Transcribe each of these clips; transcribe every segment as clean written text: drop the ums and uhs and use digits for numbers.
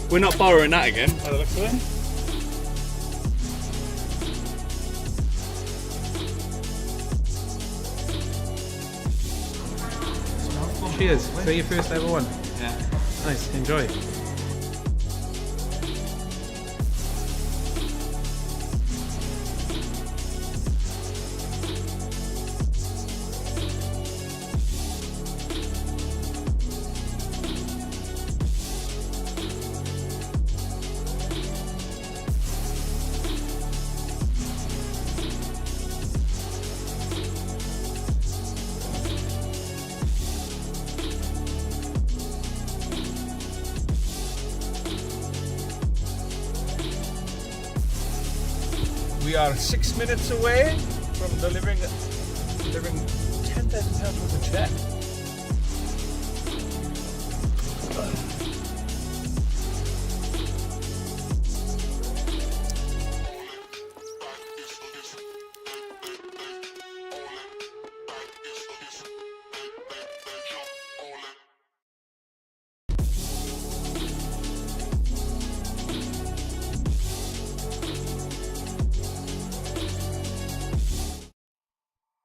We're not borrowing that again, by the looks of it. Cheers. So your first ever one. Yeah. Nice. Enjoy. We are 6 minutes away from delivering £10,000 worth of check.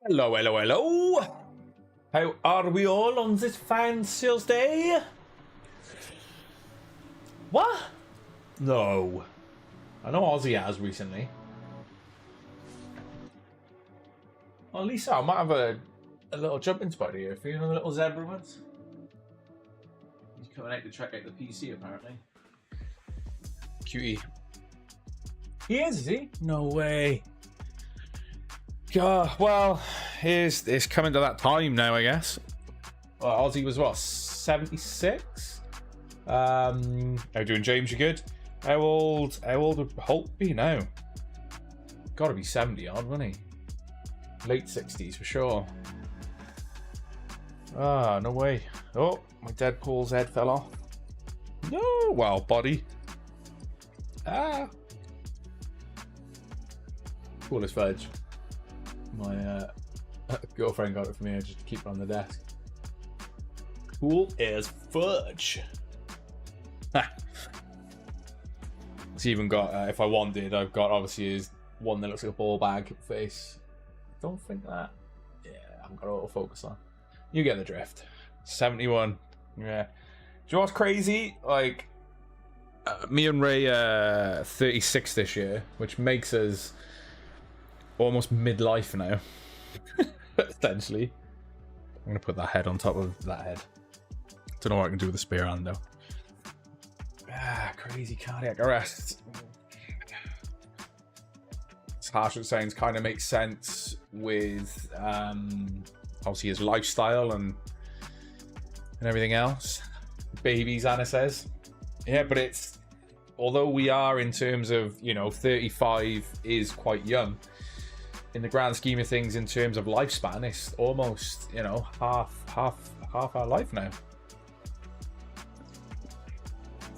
Hello, hello, hello. How are we all on this fine sales day? What? No. I know Aussie has recently. Well, Lisa, I might have a little jumping spot here. Feeling a little zebra ones. He's coming out to check out the PC, apparently. Cutie. He is he? No way. Well, it's coming to that time now, I guess. Well, Aussie was what, 76? How you doing, James? You good? How old would Holt be now? Gotta be 70 odd, wouldn't he? Late 60s for sure. Ah, no way. Oh, my Deadpool's head fell off. No, well, body. Ah. Cool as fudge. My girlfriend got it for me just to keep it on the desk. Cool as fudge. It's even got, if I wanted, I've got obviously his one that looks like a ball bag face. Don't think that. Yeah, I haven't got autofocus on. You get the drift. 71. Yeah. Do you know what's crazy? Like, me and Ray are 36 this year, which makes us almost midlife now. Essentially. I'm gonna put that head on top of that head. Don't know what I can do with the spare hand though. Ah, crazy cardiac arrest. As harsh as it sounds, kind of makes sense with obviously his lifestyle and everything else. Babies, Anna says. Yeah, but it's, although we are in terms of, you know, 35 is quite young. In the grand scheme of things, in terms of lifespan, it's almost, you know, half our life now.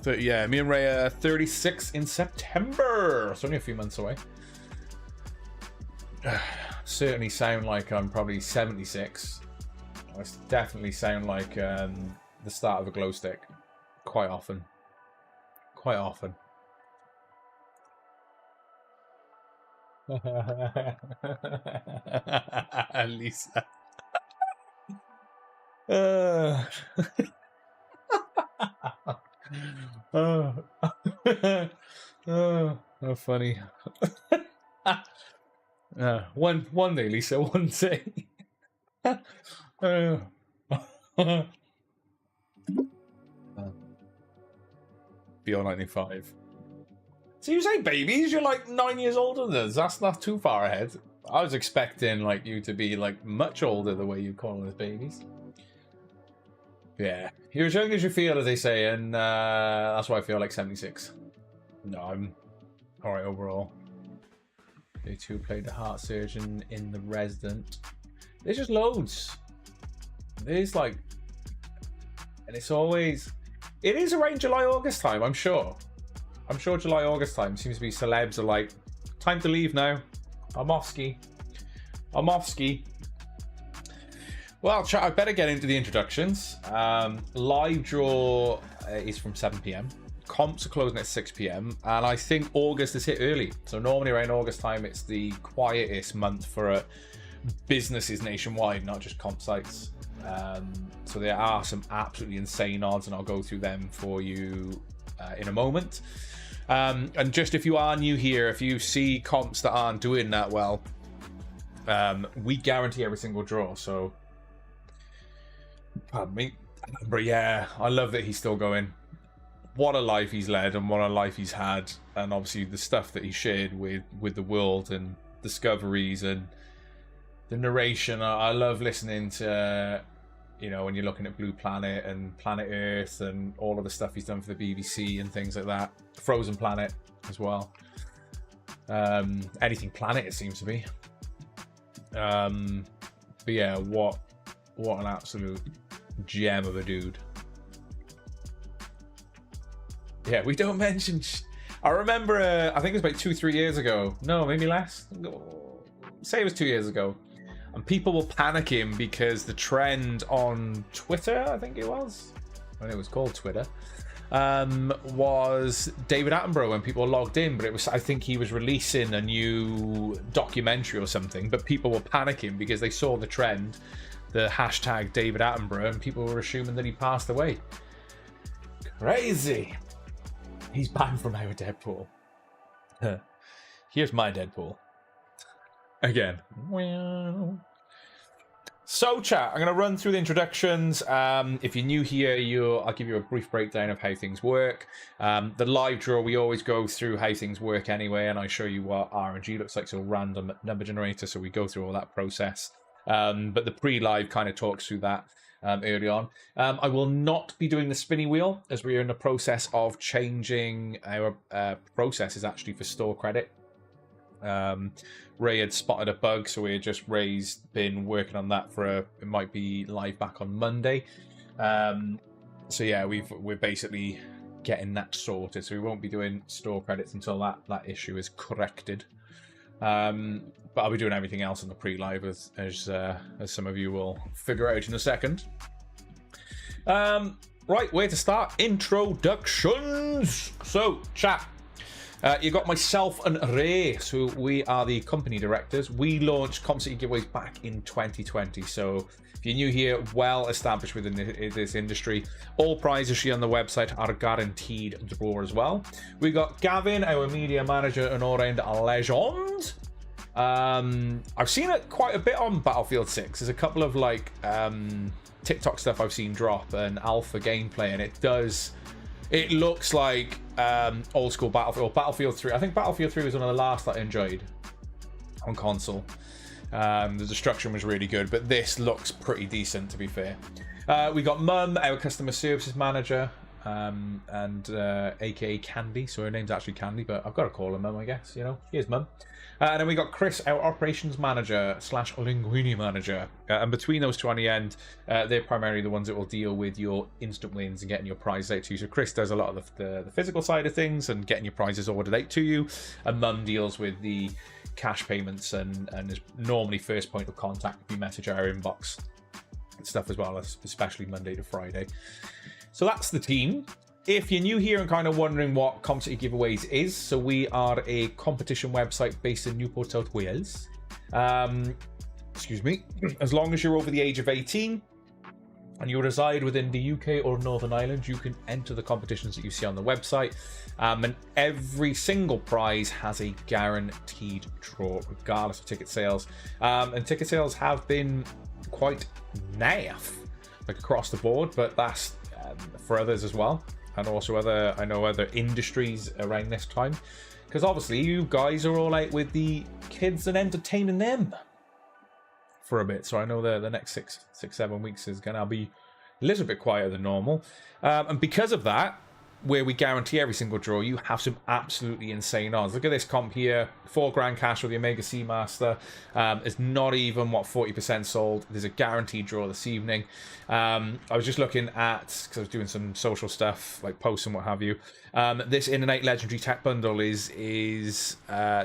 So yeah, me and Ray are 36 in September. It's only a few months away. Certainly sound like I'm probably 76. I definitely sound like the start of a glow stick. Quite often. Quite often. Lisa. How funny. One day, Lisa, one day. Beyond 95. So you say babies? You're like 9 years older than us. That's not too far ahead. I was expecting like you to be like much older the way you call us babies. Yeah, you're as young as you feel, as they say, and that's why I feel like 76. No, I'm all right overall. They too played the heart surgeon in The Resident. There's just loads. There's like, and it's always, it is around July, August time, I'm sure. I'm sure July, August time seems to be celebs are like, time to leave now. I'm off ski. I'm off ski. Well, I better get into the introductions. Live draw is from 7 PM. comps are closing at 6 p.m. and I think August is hit early. So normally around August time, it's the quietest month for businesses nationwide, not just comp sites. So there are some absolutely insane odds, and I'll go through them for you in a moment. And just if you are new here, if you see comps that aren't doing that well, we guarantee every single draw. So, pardon me. But yeah, I love that he's still going. What a life he's led and what a life he's had. And obviously the stuff that he shared with the world and discoveries and the narration. I love listening to, you know, when you're looking at Blue Planet and Planet Earth and all of the stuff he's done for the BBC and things like that. Frozen Planet as well. Anything Planet, it seems to be. But yeah, what an absolute gem of a dude. Yeah, we don't mention. I remember, I think it was about 2-3 years ago. No, maybe less. Say it was 2 years ago. And people were panicking because the trend on Twitter, I think it was, when it was called Twitter, was David Attenborough when people were logged in. But it was, I think he was releasing a new documentary or something. But people were panicking because they saw the trend, the hashtag David Attenborough, and people were assuming that he passed away. Crazy. He's banned from our Deadpool. Here's my Deadpool. Again. So, chat, I'm going to run through the introductions. If you're new here, I'll give you a brief breakdown of how things work. The live draw, we always go through how things work anyway, and I show you what RNG looks like, so random number generator, so we go through all that process. But the pre-live kind of talks through that early on. I will not be doing the spinny wheel, as we are in the process of changing our processes actually for store credit. Ray had spotted a bug, so we had just been working on that for it might be live back on Monday. So yeah, we're basically getting that sorted, so we won't be doing store credits until that issue is corrected. But I'll be doing everything else in the pre-live as some of you will figure out in a second. Right, where to start? Introductions. So, chat. You got myself and Ray, so we are the company directors. We launched Comp City Giveaways back in 2020. So if you're new here, well established within this industry, all prizes on the website are guaranteed draw as well. We got Gavin, our media manager and all-round legend. I've seen it quite a bit on Battlefield 6. There's a couple of like TikTok stuff I've seen drop and alpha gameplay, and it looks like old school Battlefield, or Battlefield 3. I think Battlefield 3 was one of the last that I enjoyed on console. The destruction was really good, but this looks pretty decent, to be fair. We got Mum, our customer services manager, and aka Candy. So her name's actually Candy, but I've got to call her Mum, I guess. You know, here's Mum. And then we got Chris, our operations manager / Linguini manager. And between those two on the end, they're primarily the ones that will deal with your instant wins and getting your prizes out to you. So Chris does a lot of the physical side of things and getting your prizes ordered out to you. And Mum deals with the cash payments and is normally first point of contact if you message our inbox and stuff as well, especially Monday to Friday. So that's the team. If you're new here and kind of wondering what Comp City Giveaways is, so we are a competition website based in Newport, South Wales. Excuse me. As long as you're over the age of 18 and you reside within the UK or Northern Ireland, you can enter the competitions that you see on the website. And every single prize has a guaranteed draw, regardless of ticket sales. And ticket sales have been quite naff, like across the board, but that's for others as well. And also I know other industries around this time, because obviously you guys are all out with the kids and entertaining them for a bit. So I know the next 6-7 weeks is gonna be a little bit quieter than normal, and because of that, where we guarantee every single draw, you have some absolutely insane odds. Look at this comp here, 4 grand cash with the Omega Seamaster. It's not even 40% sold. There's a guaranteed draw this evening. I was just looking at, because I was doing some social stuff like posts and what have you. This In-N-Out Legendary Tech Bundle is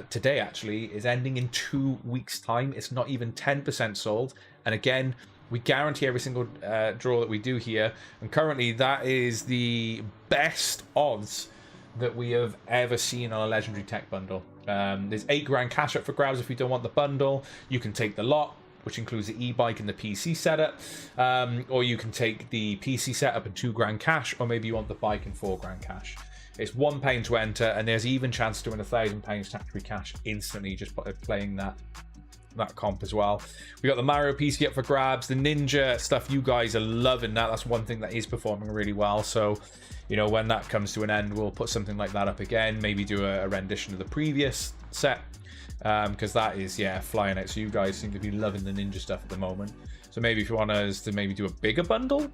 today actually is ending in 2 weeks time. It's not even 10% sold, and again, we guarantee every single draw that we do here, and currently that is the best odds that we have ever seen on a legendary tech bundle. There's 8 grand cash up for grabs if you don't want the bundle. You can take the lot, which includes the e-bike and the PC setup, or you can take the PC setup and 2 grand cash, or maybe you want the bike and 4 grand cash. It's £1 to enter, and there's even chance to win £1,000 tax-free cash instantly just by playing that comp as well. We got the Mario PC up for grabs, the Ninja stuff. You guys are loving that. That's one thing that is performing really well. So, you know, when that comes to an end, we'll put something like that up again. Maybe do a rendition of the previous set, because that is, yeah, flying out. So you guys seem to be loving the Ninja stuff at the moment. So maybe if you want us to maybe do a bigger bundle,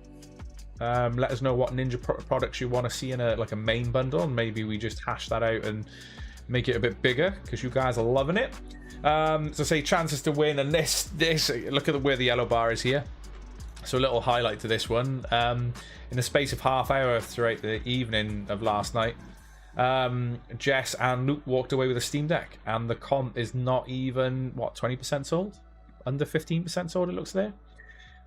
let us know what Ninja products you want to see in a main bundle, and maybe we just hash that out and make it a bit bigger because you guys are loving it. So say chances to win, and this look at where the yellow bar is here. So a little highlight to this one. In the space of half hour throughout the evening of last night, Jess and Luke walked away with a Steam Deck, and the comp is not even, what, 20% sold? Under 15% sold, it looks there.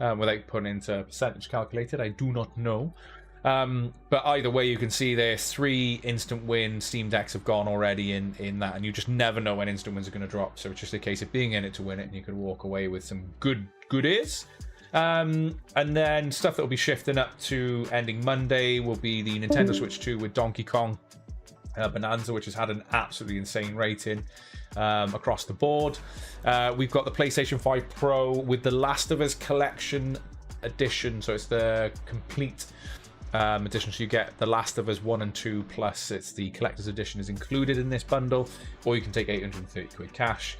Without putting into percentage calculated, I do not know. But either way, you can see there's 3 instant win Steam Decks have gone already in that, and you just never know when instant wins are going to drop. So it's just a case of being in it to win it, and you can walk away with some goodies. And then stuff that will be shifting up to ending Monday will be the Nintendo Switch 2 with Donkey Kong Bonanza, which has had an absolutely insane rating across the board. We've got the PlayStation 5 Pro with the Last of Us Collection Edition, so it's the complete edition, so you get the Last of Us 1 and 2 plus it's the collector's edition is included in this bundle, or you can take 830 quid cash.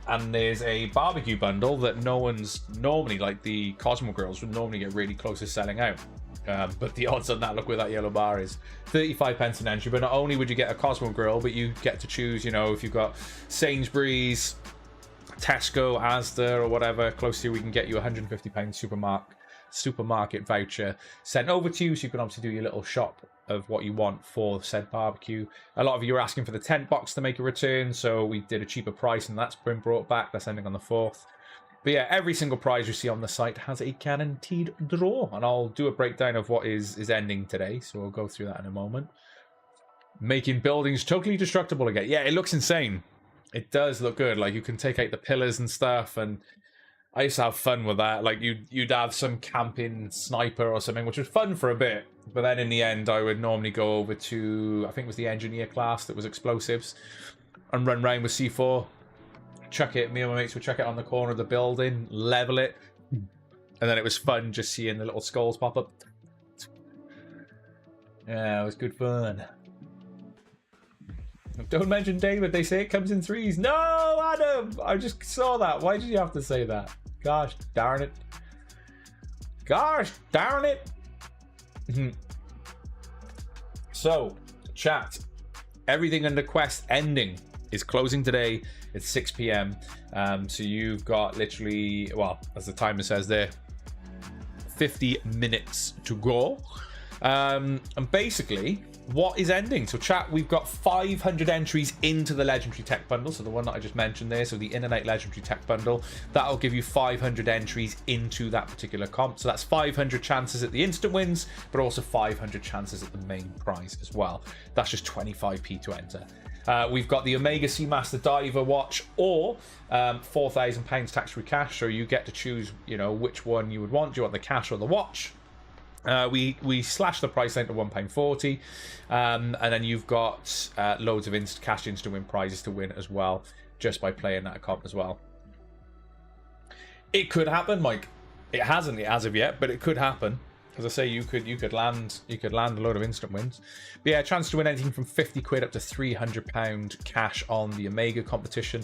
And there's a barbecue bundle that no one's normally, like the Cosmo Grills would normally get really close to selling out. But the odds on that, look where that yellow bar is, 35p an entry. But not only would you get a Cosmo Grill, but you get to choose, you know, if you've got Sainsbury's, Tesco, Asda or whatever close to you, we can get you £150 supermarket voucher sent over to you, so you can obviously do your little shop of what you want for said barbecue. A lot of you are asking for the tent box to make a return, so we did a cheaper price and that's been brought back. That's ending on the 4th. But yeah, every single prize you see on the site has a guaranteed draw, and I'll do a breakdown of what is ending today, so we'll go through that in a moment. Making buildings totally destructible again. Yeah, it looks insane. It does look good. Like, you can take out the pillars and stuff, and I used to have fun with that. Like, you'd have some camping sniper or something, which was fun for a bit. But then in the end, I would normally go over to, I think it was the engineer class that was explosives, and run around with C4. Chuck it, me and my mates would chuck it on the corner of the building, level it, and then it was fun just seeing the little skulls pop up. Yeah, it was good fun. Don't mention David, they say it comes in 3s. No, Adam! I just saw that. Why did you have to say that? Gosh darn it. Gosh darn it! So, chat. Everything under Quest ending is closing today at 6 p.m. So you've got literally, well, as the timer says there, 50 minutes to go. And basically, what is ending? So chat, we've got 500 entries into the Legendary Tech Bundle, so the one that I just mentioned there, so the In-N-Out Legendary Tech Bundle, that'll give you 500 entries into that particular comp. So that's 500 chances at the instant wins, but also 500 chances at the main prize as well. That's just 25p to enter. We've got the Omega Seamaster Diver watch, or £4,000 tax-free cash, so you get to choose, you know, which one you would want. Do you want the cash or the watch? We slashed the price down to £1.40, and then you've got loads of cash instant win prizes to win as well, just by playing that comp as well. It could happen, Mike. It hasn't as of yet, but it could happen. As I say, you could land a load of instant wins. But yeah, chance to win anything from 50 quid up to £300 cash on the Omega competition.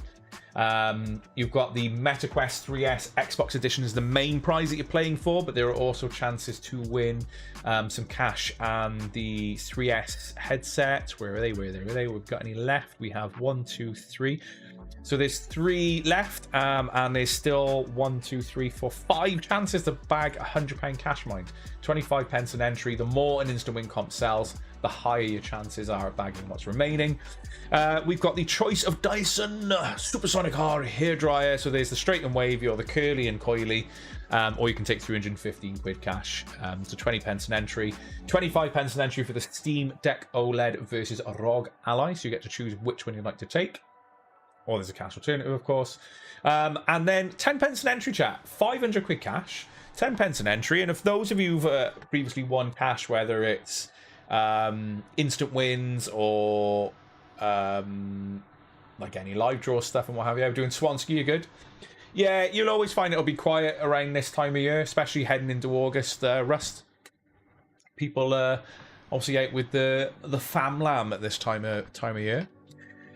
You've got the MetaQuest 3S Xbox Edition as the main prize that you're playing for, but there are also chances to win some cash and the 3S headset. Where are they? We've got any left? We have 1, 2, 3. So there's 3 left, and there's still 1, 2, 3, 4, 5 chances to bag £100 cash mind. 25p an entry. The more an instant win comp sells, the higher your chances are of bagging what's remaining. We've got the choice of Dyson Supersonic hairdryer. So there's the straight and wavy or the curly and coily, or you can take 315 quid cash. So 20 pence an entry, 25 pence an entry for the Steam Deck OLED versus a ROG Ally. So you get to choose which one you'd like to take. Or there's a cash alternative, of course. And then 10 pence an entry, chat. 500 quid cash, 10 pence an entry. And if those of you who've previously won cash, whether it's instant wins or like any live draw stuff and what have you, doing Swansky, you're good. Yeah, you'll always find it'll be quiet around this time of year, especially heading into August, Rust. People obviously out with the fam lamb at this time of year.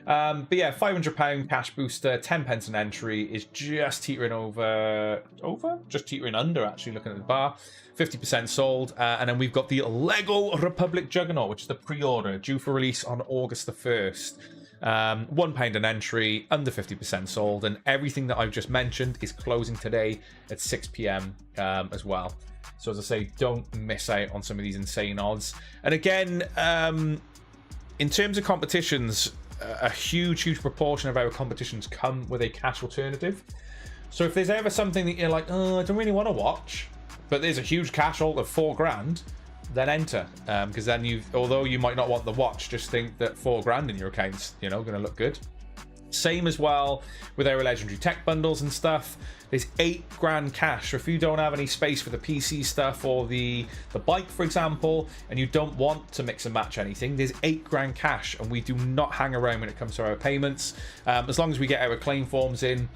But yeah, £500 cash booster, 10 pence an entry is just teetering just teetering under, actually, looking at the bar. 50% sold. And then we've got the Lego Republic Juggernaut, which is the pre-order, due for release on August the 1st. £1 an entry, under 50% sold. And everything that I've just mentioned is closing today at 6 p.m. As well. So as I say, don't miss out on some of these insane odds. And again, in terms of competitions, a huge proportion of our competitions come with a cash alternative. So if there's ever something that you're like, oh, I don't really want to watch, but there's a huge cash alt of £4,000, then enter, because then although you might not want the watch, just think that £4,000 in your account's, going to look good. Same as well with our legendary tech bundles and stuff. There's £8,000 cash. So if you don't have any space for the PC stuff or the bike, for example, and you don't want to mix and match anything, there's £8,000 cash, and we do not hang around when it comes to our payments. As long as we get our claim forms in,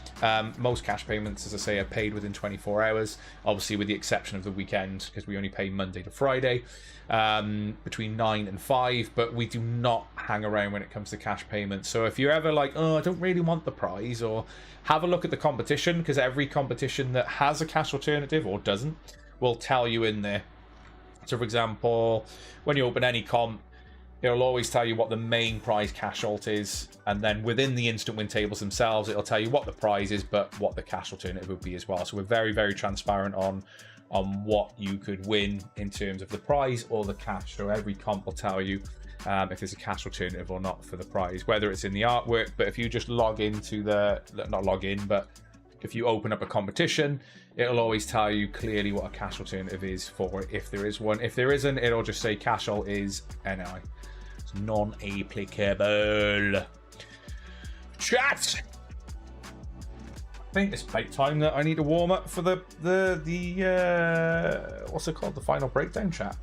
most cash payments, as I say, are paid within 24 hours. Obviously, with the exception of the weekend, because we only pay Monday to Friday, between 9 and 5. But we do not hang around when it comes to cash payments. So if you're ever like, oh, I don't really want the prize, or have a look at the competition, because every competition that has a cash alternative or doesn't will tell you in there. So for example, when you open any comp, it'll always tell you what the main prize cash alt is, and then within the instant win tables themselves, it'll tell you what the prize is, but what the cash alternative would be as well. So we're very transparent on what you could win in terms of the prize or the cash. So every comp will tell you if there's a cash alternative or not for the prize, whether it's in the artwork. But if you just log into not log in, but if you open up a competition, it'll always tell you clearly what a cash alternative is for it, if there is one. If there isn't, it'll just say cash alt is NI. It's non-applicable. Chat! I think it's about time that I need to warm up for the what's it called? The final breakdown, chat.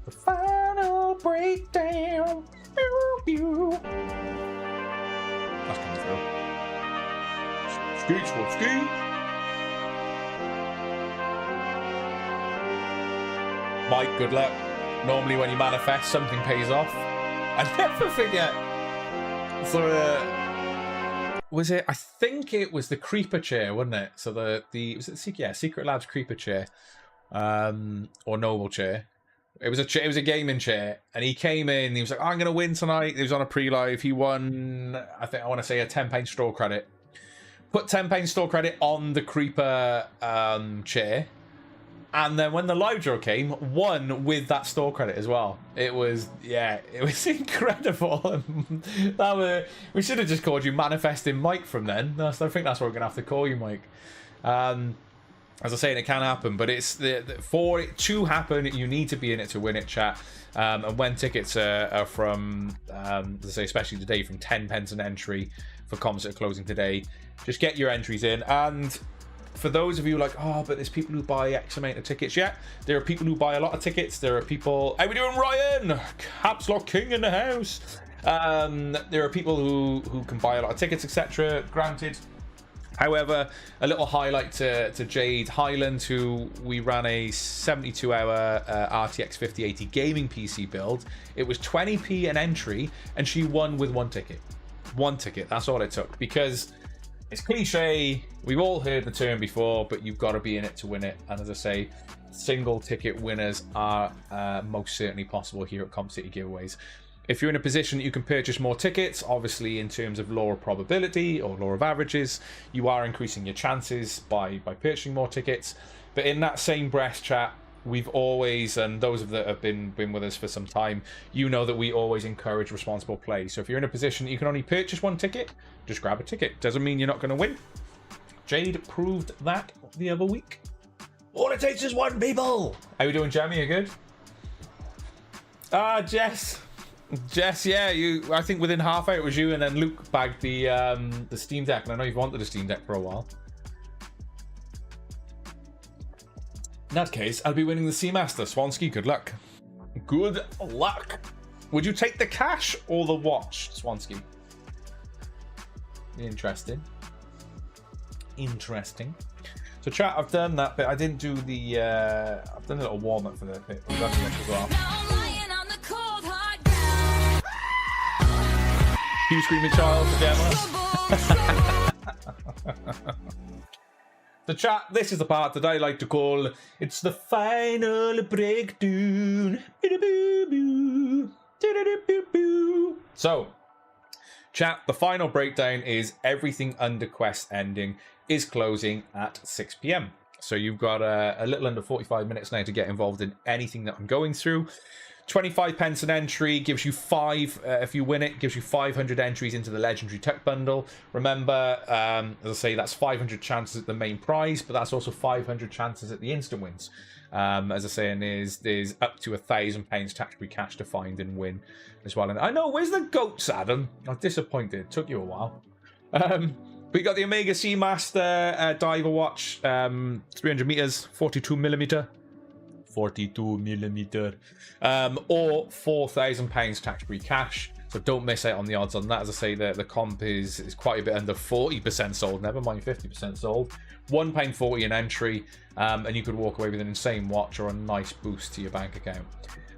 The final breakdown. That's coming through. Ski. Mike, good luck. Normally when you manifest, something pays off. I never forget. So was it? I think it was the creeper chair, wasn't it? So was it Secret Labs creeper chair, or noble chair. It was a gaming chair, and he came in. He was like, "I'm going to win tonight." He was on a pre-live. He won, I want to say, a £10 store credit. Put £10 store credit on the creeper chair, and then when the live draw came, won with that store credit as well. It was incredible. We should have just called you Manifesting Mike from then. I think that's what we're gonna have to call you, Mike. As I say, it can happen, but it's for it to happen, you need to be in it to win it, chat. And when tickets are from, as I say, especially today, from 10 pence an entry for comps that are closing today, just get your entries in. And for those of you like, oh, but there's people who buy X amount of tickets. Yeah, there are people who buy a lot of tickets. There are people. How we doing, Ryan? Caps Lock King in the house. There are people who can buy a lot of tickets, etc. Granted. However, a little highlight to Jade Highland, who we ran a 72-hour RTX 5080 gaming PC build. It was 20p an entry, and she won with one ticket. One ticket. That's all it took, because it's cliche. We've all heard the term before, but you've got to be in it to win it. And as I say, single ticket winners are most certainly possible here at Comp City Giveaways. If you're in a position that you can purchase more tickets, obviously in terms of law of probability or law of averages, you are increasing your chances by purchasing more tickets. But in that same breath, chat, we've always, and those that have been with us for some time, you know that we always encourage responsible play. So if you're in a position that you can only purchase one ticket, just grab a ticket. Doesn't mean you're not going to win. Jade proved that the other week. All it takes is one, people. How you doing, Jamie? You good? Ah, Jess, yeah, you. I think within half hour it was you, and then Luke bagged the Steam Deck, and I know you've wanted a Steam Deck for a while. In that case, I'll be winning the Seamaster. Swansky, good luck. Good luck. Would you take the cash or the watch, Swansky? Interesting. So chat, I've done that bit. I didn't do the I've done a little warm up for the bit as well. You screaming child again. So chat, this is the part that I like to call it's the final breakdown. So chat, the final breakdown is everything under quest ending is closing at 6 p.m. So you've got a little under 45 minutes now to get involved in anything that I'm going through. 25 pence an entry gives you if you win it, gives you 500 entries into the legendary tech bundle. Remember, as I say, that's 500 chances at the main prize, but that's also 500 chances at the instant wins. As I say, and there's up to £1,000 tax-free cash to find and win as well. And I know, where's the goats, Adam? I'm disappointed. Took you a while. We got the Omega Seamaster diver watch, 300 meters, 42mm. 42mm, or £4,000 tax-free cash. So don't miss out on the odds on that. As I say, the comp is quite a bit under 40% sold, never mind 50% sold. £1.40 an entry, and you could walk away with an insane watch or a nice boost to your bank account.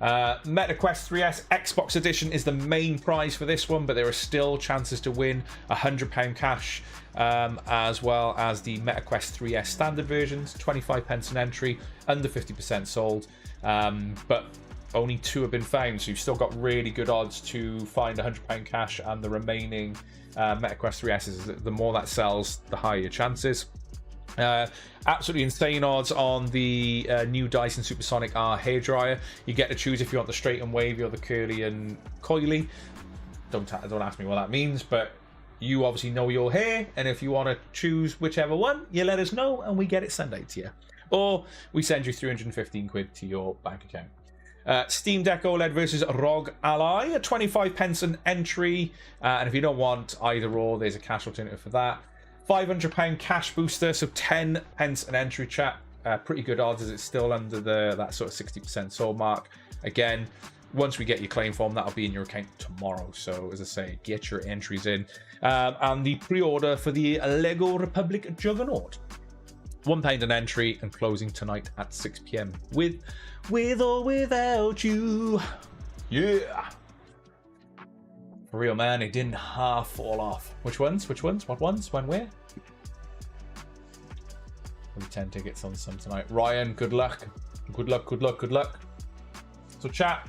MetaQuest 3S Xbox Edition is the main prize for this one, but there are still chances to win £100 cash, as well as the MetaQuest 3S standard versions, 25 pence an entry, under 50% sold, but only 2 have been found, so you've still got really good odds to find £100 cash, and the remaining MetaQuest 3S, the more that sells, the higher your chances. Absolutely insane odds on the new Dyson Supersonic R hairdryer. You get to choose if you want the straight and wavy or the curly and coily. Don't ask me what that means, but you obviously know your hair, and if you want to choose whichever one, you let us know and we get it sent out to you, or we send you 315 quid to your bank account. Steam Deck OLED versus ROG Ally at 25 pence an entry, and if you don't want either or, there's a cash alternative for that. £500 cash booster, so 10 pence an entry, chat. Pretty good odds, as it's still under that sort of 60% sold mark. Again, once we get your claim form, that'll be in your account tomorrow. So as I say, get your entries in. And the pre-order for the Lego Republic Juggernaut, £1 an entry, and closing tonight at 6 p.m. with or without you. Yeah. For real, man, it didn't half fall off. Which ones? What ones? When, where? Maybe 10 tickets on some tonight. Ryan, good luck. Good luck. So chat,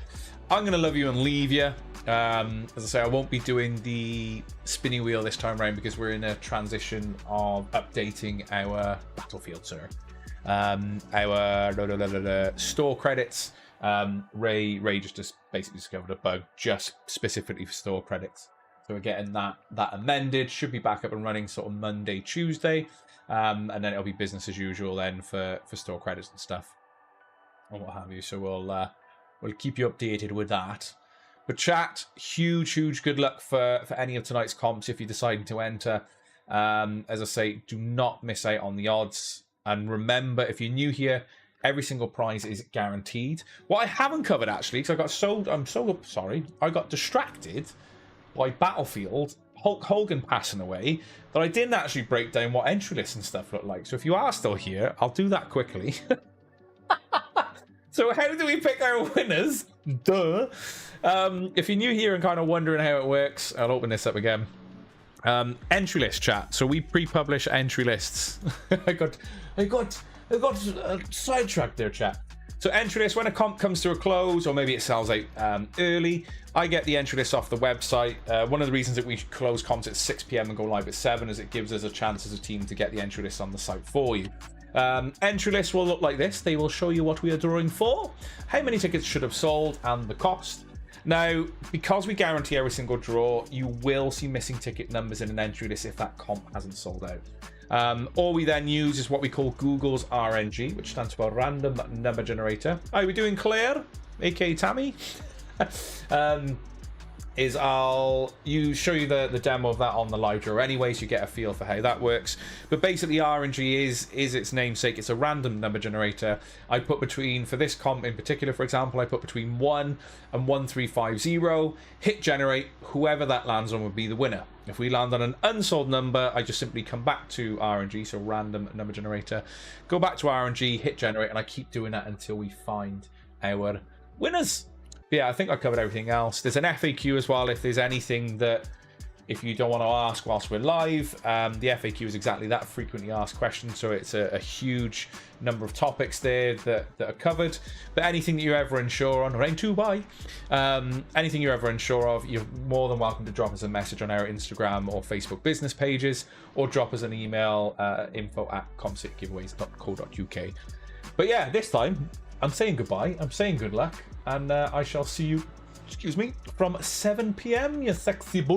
I'm going to love you and leave you. As I say, I won't be doing the spinny wheel this time around because we're in a transition of updating our Battlefield, sir. Our store credits. Ray just basically discovered a bug just specifically for store credits, so we're getting that amended. Should be back up and running sort of Monday, Tuesday, and then it'll be business as usual then for store credits and stuff and what have you. So we'll keep you updated with that. But chat, huge good luck for any of tonight's comps if you're deciding to enter. As I say, do not miss out on the odds, and remember, if you're new here, every single prize is guaranteed. What I haven't covered, actually, because I got distracted by Battlefield, Hulk Hogan passing away, that I didn't actually break down what entry lists and stuff look like. So if you are still here, I'll do that quickly. So how do we pick our winners? Duh. If you're new here and kind of wondering how it works, I'll open this up again. Entry list, chat. So we pre-publish entry lists. I got sidetracked there, chat. So entry list, when a comp comes to a close, or maybe it sells out early, I get the entry list off the website. One of the reasons that we close comps at 6 p.m. and go live at 7 is it gives us a chance as a team to get the entry list on the site for you. Entry lists will look like this. They will show you what we are drawing for, how many tickets should have sold, and the cost. Now, because we guarantee every single draw, you will see missing ticket numbers in an entry list if that comp hasn't sold out. All we then use is what we call Google's RNG, which stands for Random Number Generator. How are we doing, Claire, aka Tammy? I'll show you the demo of that on the live draw anyway, so you get a feel for how that works. But basically, RNG is its namesake. It's a random number generator. I put between, for this comp in particular, for example, I put between 1 and 1350. Hit generate. Whoever that lands on would be the winner. If we land on an unsold number, I just simply come back to RNG, so random number generator, go back to RNG, hit generate, and I keep doing that until we find our winners. Yeah, I think I covered everything else. There's an FAQ as well if there's anything that, if you don't want to ask whilst we're live. The FAQ is exactly that, frequently asked questions, so it's a huge number of topics there that are covered. But anything that you're ever unsure on, rain to buy, anything you're ever unsure of, you're more than welcome to drop us a message on our Instagram or Facebook business pages, or drop us an email, info@compcitygiveaways.co.uk. But yeah, this time, I'm saying goodbye, I'm saying good luck, and I shall see you, from 7 p.m, you sexy boy.